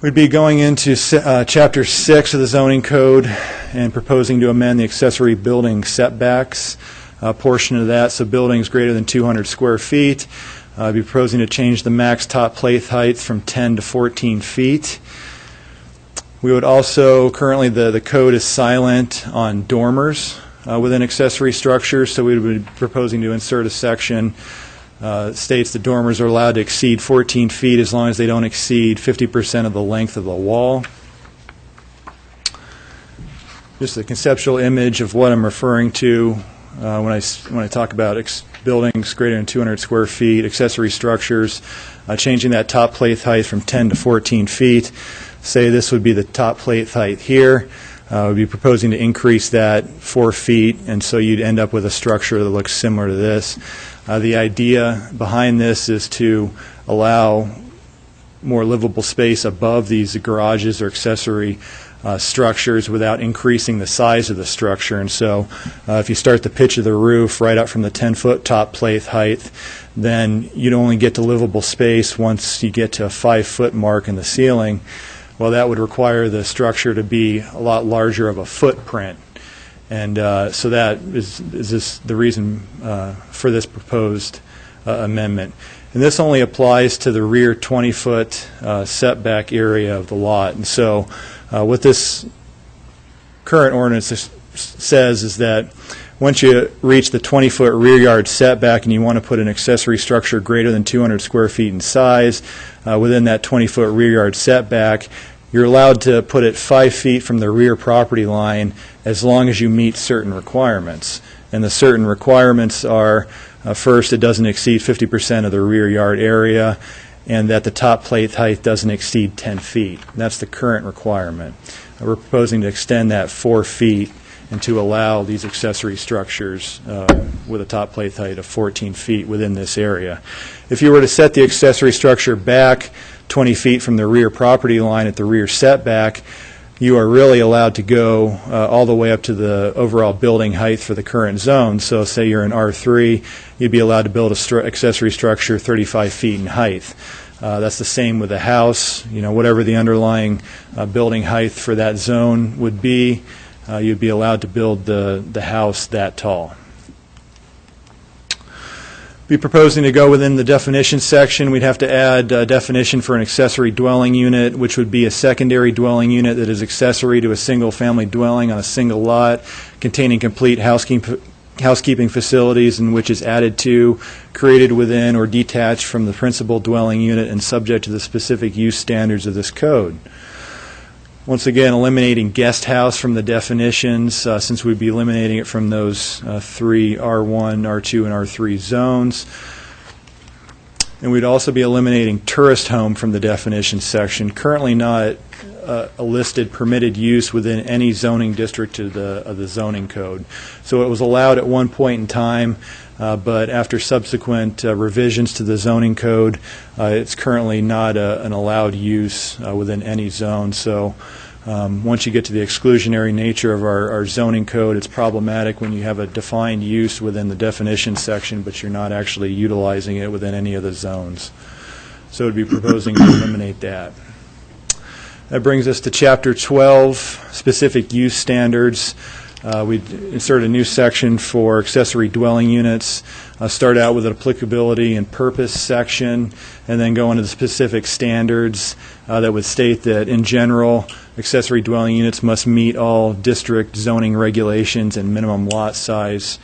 We'd be going into Chapter 6 of the zoning code and proposing to amend the accessory building setbacks portion of that. So buildings greater than 200 square feet. I'd be proposing to change the max top plate height from 10 to 14 feet. We would also, currently the code is silent on dormers within accessory structures, so we would be proposing to insert a section states the dormers are allowed to exceed 14 feet as long as they don't exceed 50% of the length of the wall. Just a conceptual image of what I'm referring to when I talk about buildings greater than 200 square feet, accessory structures, changing that top plate height from 10 to 14 feet. Say this would be the top plate height here. We'd be proposing to increase that 4 feet, and so you'd end up with a structure that looks similar to this. The idea behind this is to allow more livable space above these garages or accessory structures without increasing the size of the structure. And so if you start the pitch of the roof right up from the 10-foot top plate height, then you'd only get to livable space once you get to a 5-foot mark in the ceiling. Well, that would require the structure to be a lot larger of a footprint. And so that is the reason for this proposed amendment. And this only applies to the rear 20-foot setback area of the lot. And so what this current ordinance says is that once you reach the 20-foot rear yard setback and you want to put an accessory structure greater than 200 square feet in size within that 20-foot rear yard setback, you're allowed to put it 5 feet from the rear property line as long as you meet certain requirements. And the certain requirements are, first, it doesn't exceed 50% of the rear yard area, and that the top plate height doesn't exceed 10 feet. That's the current requirement. We're proposing to extend that 4 feet and to allow these accessory structures with a top plate height of 14 feet within this area. If you were to set the accessory structure back 20 feet from the rear property line at the rear setback, you are really allowed to go all the way up to the overall building height for the current zone. So say you're in R3, you'd be allowed to build an accessory structure 35 feet in height. That's the same with the house. You know, whatever the underlying building height for that zone would be, you'd be allowed to build the house that tall. Be proposing to go within the definition section. We'd have to add a definition for an accessory dwelling unit, which would be a secondary dwelling unit that is accessory to a single-family dwelling on a single lot, containing complete housekeeping facilities, and which is added to, created within, or detached from the principal dwelling unit and subject to the specific use standards of this code. Once again, eliminating guest house from the definitions, since we'd be eliminating it from those three R1, R2, and R3 zones. And we'd also be eliminating tourist home from the definition section, currently not a listed permitted use within any zoning district of the zoning code. So it was allowed at one point in time, but after subsequent revisions to the zoning code, it's currently not an allowed use within any zone. So once you get to the exclusionary nature of our zoning code, it's problematic when you have a defined use within the definition section, but you're not actually utilizing it within any of the zones. So we'd be proposing to eliminate that. That brings us to Chapter 12, Specific Use Standards. We insert a new section for accessory dwelling units. Start out with an applicability and purpose section, and then go into the specific standards that would state that, in general, accessory dwelling units must meet all district zoning regulations and minimum lot size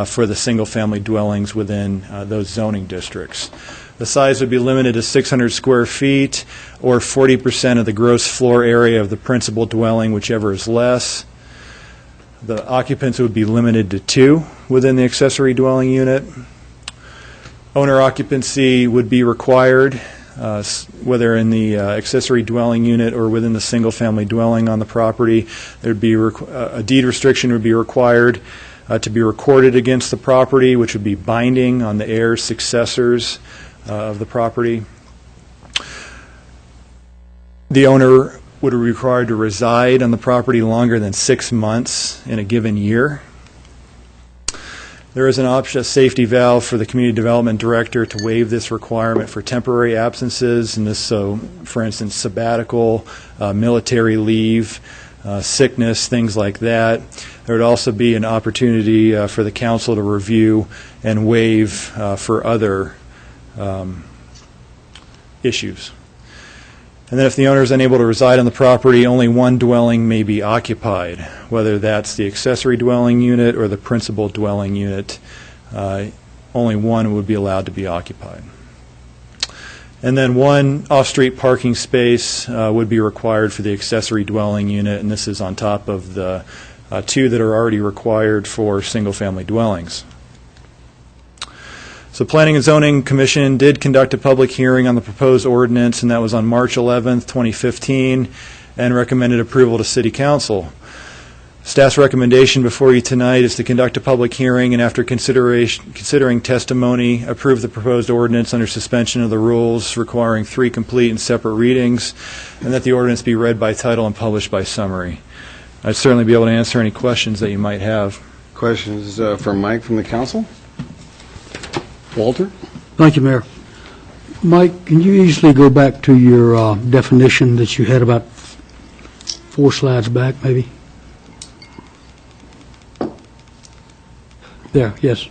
for the single-family dwellings within those zoning districts. The size would be limited to 600 square feet or 40% of the gross floor area of the principal dwelling, whichever is less. The occupants would be limited to 2 within the accessory dwelling unit. Owner occupancy would be required, whether in the accessory dwelling unit or within the single-family dwelling on the property. There'd be a deed restriction would be required to be recorded against the property, which would be binding on the heirs, successors of the property. The owner would be required to reside on the property longer than 6 months in a given year. There is an option, a safety valve for the community development director to waive this requirement for temporary absences, and this, so, for instance, sabbatical, military leave, sickness, things like that. There would also be an opportunity for the council to review and waive for other issues. And then if the owner is unable to reside on the property, only one dwelling may be occupied, whether that's the accessory dwelling unit or the principal dwelling unit. Only one would be allowed to be occupied. And then one off-street parking space would be required for the accessory dwelling unit, and this is on top of the two that are already required for single-family dwellings. So Planning and Zoning Commission did conduct a public hearing on the proposed ordinance, and that was on March 11th, 2015, and recommended approval to City Council. Staff's recommendation before you tonight is to conduct a public hearing and, after considering testimony, approve the proposed ordinance under suspension of the rules, requiring 3 complete and separate readings, and that the ordinance be read by title and published by summary. I'd certainly be able to answer any questions that you might have. Questions for Mike from the council? Walter? Thank you, Mayor. Mike, can you easily go back to your definition that you had about 4 slides back, maybe? There, yes.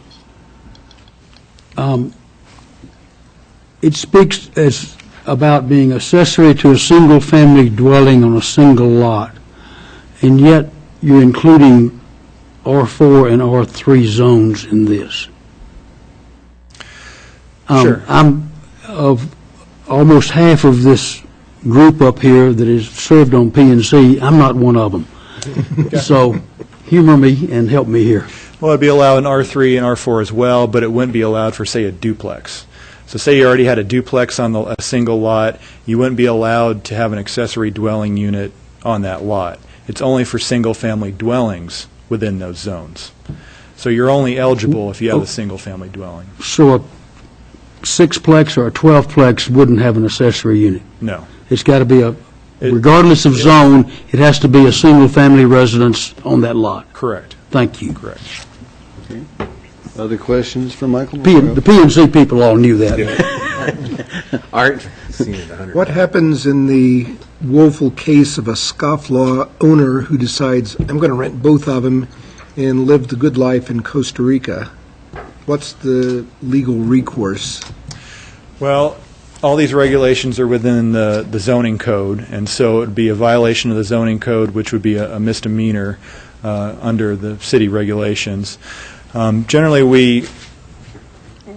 It speaks as about being accessory to a single-family dwelling on a single lot, and yet you're including R4 and R3 zones in this. Sure. I'm of almost half of this group up here that is served on P&C. I'm not one of them. So humor me and help me here. Well, it'd be allowed in R3 and R4 as well, but it wouldn't be allowed for, say, a duplex. So say you already had a duplex on a single lot, you wouldn't be allowed to have an accessory dwelling unit on that lot. It's only for single-family dwellings within those zones. So you're only eligible if you have a single-family dwelling. So a 6-plex or a 12-plex wouldn't have an accessory unit. No. It's got to be regardless of zone, it has to be a single-family residence on that lot. Correct. Thank you. Correct. Okay. Other questions for Michael? The P&C people all knew that. Art? What happens in the woeful case of a scofflaw owner who decides, I'm going to rent both of them and live the good life in Costa Rica? What's the legal recourse? Well, all these regulations are within the zoning code, and so it would be a violation of the zoning code, which would be a misdemeanor under the city regulations. Generally,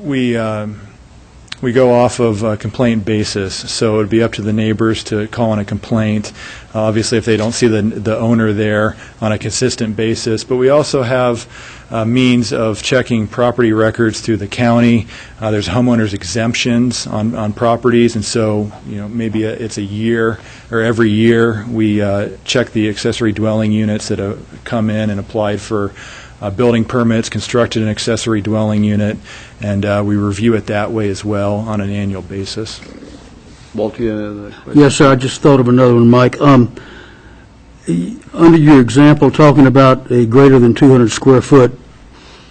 we go off of a complaint basis, so it would be up to the neighbors to call in a complaint, obviously if they don't see the owner there on a consistent basis. But we also have means of checking property records through the county. There's homeowners exemptions on properties, and so maybe it's a year or every year we check the accessory dwelling units that have come in and applied for building permits, constructed an accessory dwelling unit, and we review it that way as well on an annual basis. Walter, you have another question? Yes, sir. I just thought of another one, Mike. Under your example, talking about a greater than 200 square foot,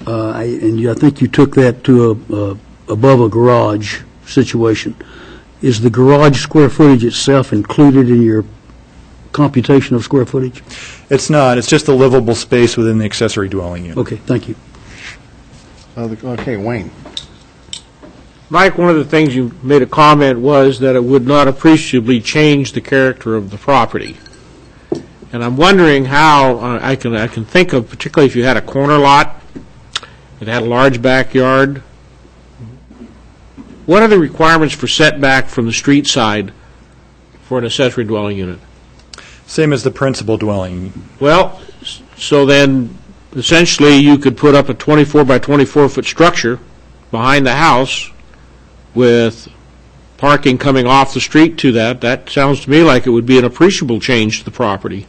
I think you took that to above a garage situation. Is the garage square footage itself included in your computation of square footage? It's not. It's just the livable space within the accessory dwelling unit. Okay, thank you. Okay, Wayne. Mike, one of the things you made a comment was that it would not appreciably change the character of the property. And I'm wondering how I can think of, particularly if you had a corner lot, it had a large backyard, what are the requirements for setback from the street side for an accessory dwelling unit? Same as the principal dwelling. Well, so then essentially you could put up a 24 by 24 foot structure behind the house with parking coming off the street to that. That sounds to me like it would be an appreciable change to the property.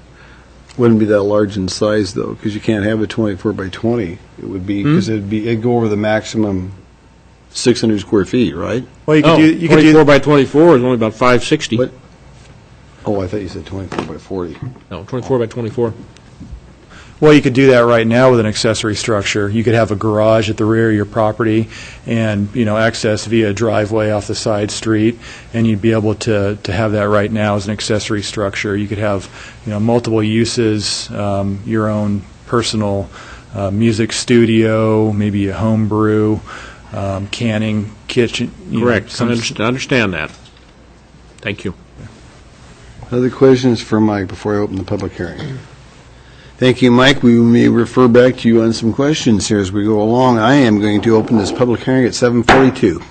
Wouldn't be that large in size, though, because you can't have a 24 by 20. It would be, because it'd go over the maximum 600 square feet, right? Well, you could 24 by 24 is only about 560. What? Oh, I thought you said 24 by 40. No, 24 by 24. Well, you could do that right now with an accessory structure. You could have a garage at the rear of your property and, access via a driveway off the side street, and you'd be able to have that right now as an accessory structure. You could have, multiple uses, your own personal music studio, maybe a home brew, canning, kitchen. Correct. I understand that. Thank you. Other questions for Mike before I open the public hearing? Thank you, Mike. We may refer back to you on some questions here as we go along. I am going to open this public hearing at 7:42.